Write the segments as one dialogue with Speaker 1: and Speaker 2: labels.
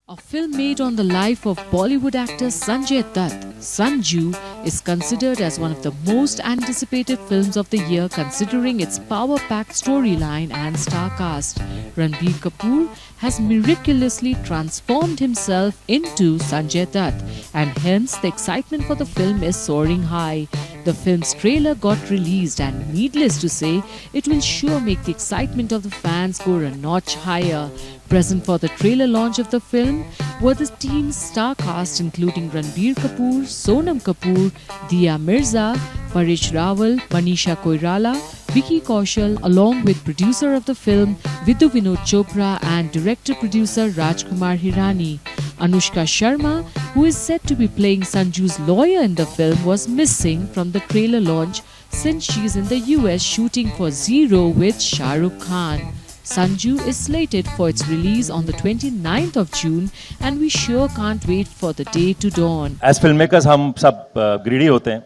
Speaker 1: A film made on the life of Bollywood actor Sanjay Dutt, Sanju, is considered as one of the most anticipated films of the year considering its power-packed storyline and star cast. Ranbir Kapoor has miraculously transformed himself into Sanjay Dutt, and hence the excitement for the film is soaring high. The film's trailer got released and needless to say, it will sure make the excitement of the fans go a notch higher. Present for the trailer launch of the film were the team's star cast including Ranbir Kapoor, Sonam Kapoor, Diya Mirza, Paresh Rawal, Manisha Koirala, Vicky Kaushal, along with producer of the film Vidhu Vinod Chopra and director-producer Rajkumar Hirani. Anushka Sharma, who is said to be playing Sanju's lawyer in the film, was missing from the trailer launch since she's in the US shooting for Zero with Shah Rukh Khan. Sanju is slated for its release on the 29th of June and we sure can't wait for the day to dawn.
Speaker 2: As filmmakers हम सब greedy होते हैं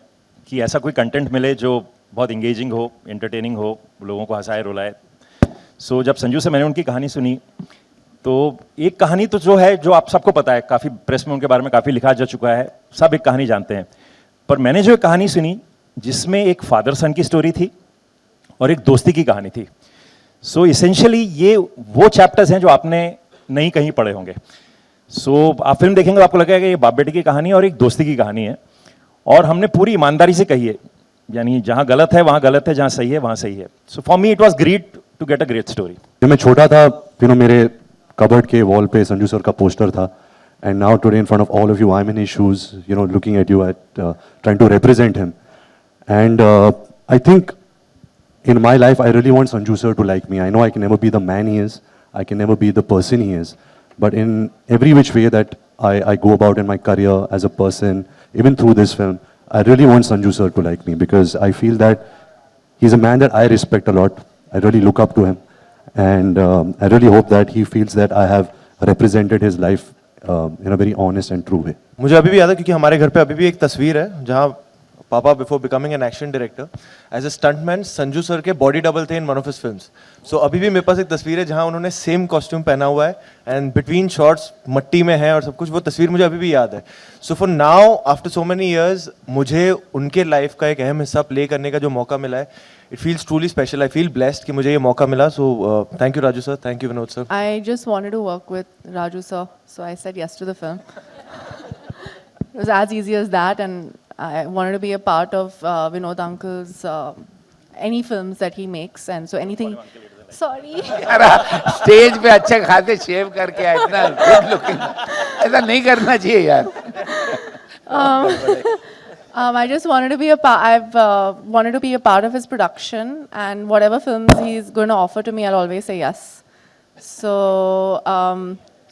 Speaker 2: कि ऐसा कोई content मिले जो बहुत इंगेजिंग हो, एंटरटेनिंग हो, लोगों को हंसाए रुलाए. सो जब संजू से मैंने उनकी कहानी सुनी तो एक कहानी तो जो है जो आप सबको पता है, काफ़ी प्रेस में उनके बारे में काफ़ी लिखा जा चुका है, सब एक कहानी जानते हैं. पर मैंने जो एक कहानी सुनी जिसमें एक फादर सन की स्टोरी थी और एक दोस्ती की कहानी थी. सो इसेंशियली ये वो चैप्टर्स हैं जो आपने नहीं कहीं पढ़े होंगे. सो आप फिल्म देखेंगे तो आपको लगेगा कि ये बाप बेटे की कहानी और एक दोस्ती की कहानी है और हमने पूरी ईमानदारी से कही है, यानी जहाँ गलत है वहाँ गलत है, जहाँ सही है वहाँ सही है. So for me it was great to get a great story.
Speaker 3: जब मैं छोटा था मेरे कबर्ड के वॉल पे संजू सर का पोस्टर था and now today in front of all of you I am in his shoes looking at you at trying to represent him and I think in my life I really want Sanju sir to like me. I know I can never be the man he is, I can never be the person he is, but in every which way that I go about in my career as a person, even through this film, I really want Sanju sir to like me because I feel that he's a man that I respect a lot. I really look up to him and I really hope that he feels that I have represented his life in a very honest and true way.
Speaker 4: मुझे अभी भी याद है क्योंकि हमारे घर पे अभी भी एक तस्वीर है जहाँ पापा before becoming an action director as a stuntman Sanju sir के बॉडी डबल थे in one of his films. So अभी भी मेरे पास एक तस्वीर है जहाँ उन्होंने सेम कॉस्ट्यूम पहना हुआ है एंड बिटवीन शॉट्स मट्टी में है और सब कुछ. वो तस्वीर मुझे अभी भी याद है. So for now after so many years मुझे उनके लाइफ का एक अहम हिस्सा प्ले करने का जो मौका मिला है, it feels truly special. I feel blessed कि मुझे ये मौका मिला. So thank you Raju sir, thank you Vinod sir.
Speaker 5: I just wanted to work with Raju sir, so I said yes to the film. It was as easy as that, and I wanted to be a part of Vinod uncle's any films that he makes, and so anything. Sorry.
Speaker 6: Stage पे अच्छा खाते शेव करके आए, इतना good looking, ऐसा नहीं करना चाहिए यार.
Speaker 5: I just wanted to be a part. I've wanted to be a part of his production, and whatever films he's going to offer to me, I'll always say yes. So,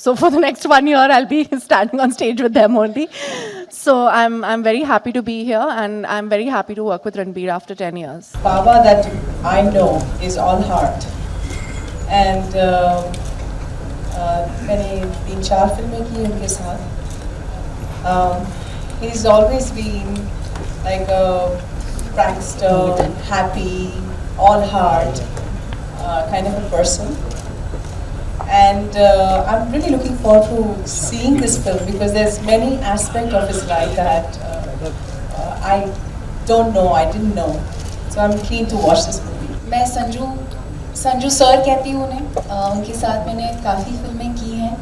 Speaker 5: so for the next 1 year, I'll be standing on stage with them only. So I'm very happy to be here, and I'm very happy to work with Ranbir after 10 years.
Speaker 7: Baba that I know is all heart, and मैंने 3-4 फिल्में की उनके साथ. He's always been like a prankster, happy, all heart kind of a person. And I'm really looking forward to seeing this film because there's many aspects of his life that I don't know, I didn't know. So I'm keen to watch this movie.
Speaker 8: मैं Sanju sir कहती हूँ उन्हें. उनके साथ मैंने काफ़ी फिल्में की हैं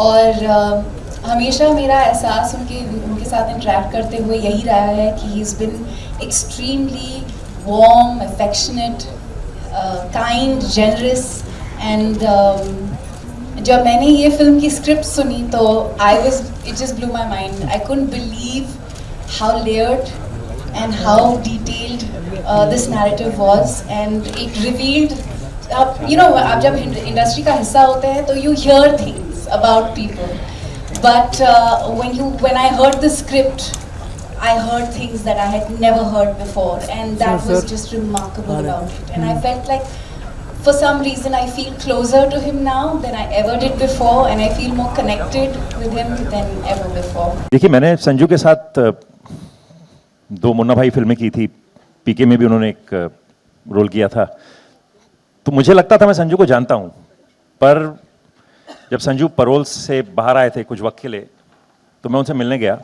Speaker 8: और हमेशा मेरा एहसास उनके साथ इंटरेक्ट करते हुए यही रहा है कि he is been extremely warm, affectionate, kind, generous. And जब मैंने ये फिल्म की स्क्रिप्ट सुनी तो it just blew my mind. I couldn't believe how layered and how detailed this narrative was, and it revealed. आप जब इंडस्ट्री का हिस्सा होते हैं तो you here things about people, but when I heard the script, I heard things that I had never heard before, and that was just remarkable about it. And I felt like for some reason I feel closer to him now than I ever did before, and I feel more connected with him than ever before.
Speaker 2: देखिए, मैंने संजू के साथ 2 मुन्ना भाई फिल्में की थी, पीके में भी उन्होंने एक रोल किया था. तो मुझे लगता था मैं संजू को जानता हूँ, पर जब संजू परोल से बाहर आए थे कुछ वक्त के लिए, तो मैं उनसे मिलने गया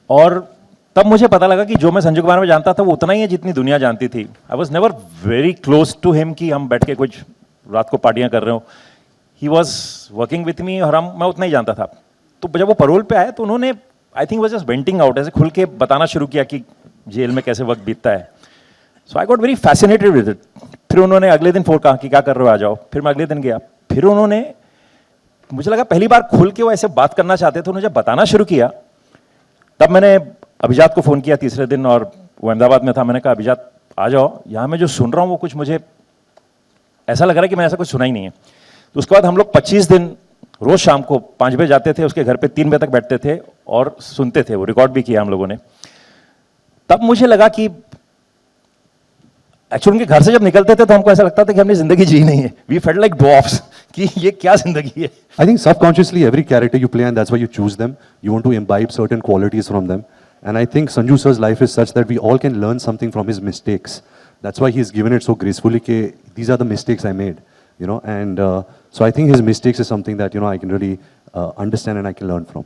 Speaker 2: और तब मुझे पता लगा कि जो मैं संजू के बारे में जानता था वो उतना ही है जितनी दुनिया जानती थी. I was never very close to him कि हम बैठ के कुछ रात को पार्टियां कर रहे हो. He was working with me और मैं उतना ही जानता था. तो जब वो परोल पे आए तो उन्होंने I think was just venting out, ऐसे खुल के बताना शुरू किया कि जेल में कैसे वक्त बीतता है. So I got very fascinated with it. फिर उन्होंने अगले दिन फोन कहा कि क्या कर रहे हो, आ जाओ. फिर मैं अगले दिन गया. फिर उन्होंने, मुझे लगा पहली बार खुल के वो ऐसे बात करना चाहते थे. उन्होंने जब बताना शुरू किया तब मैंने अभिजात को फ़ोन किया तीसरे दिन, और वो अहमदाबाद में था. मैंने कहा अभिजात आ जाओ, यहाँ मैं जो सुन रहा हूँ वो कुछ मुझे ऐसा लग रहा है कि मैंने ऐसा कुछ सुना ही नहीं है. तो उसके बाद हम लोग 25 दिन रोज़ शाम को 5 बजे जाते थे, उसके घर पे 3 बजे तक बैठते थे और सुनते थे. वो रिकॉर्ड भी किया हम लोगों ने. तब मुझे लगा कि एक्चुअली उनके घर से जब निकलते थे तो हमको ऐसा लगता था कि हमने जिंदगी जी नहीं है. वी फेल्ट लाइक ड्वार्फ्स कि ये क्या जिंदगी है.
Speaker 3: I think subconsciously every character you play, and that's why you choose them. You want to imbibe certain qualities from them. And I think Sanju sir's life is such that we all can learn something from his mistakes. That's why he's given it so gracefully. Ke, these are the mistakes I made, you know. And so I think his mistakes is something that, you know, I can really understand and I can learn from.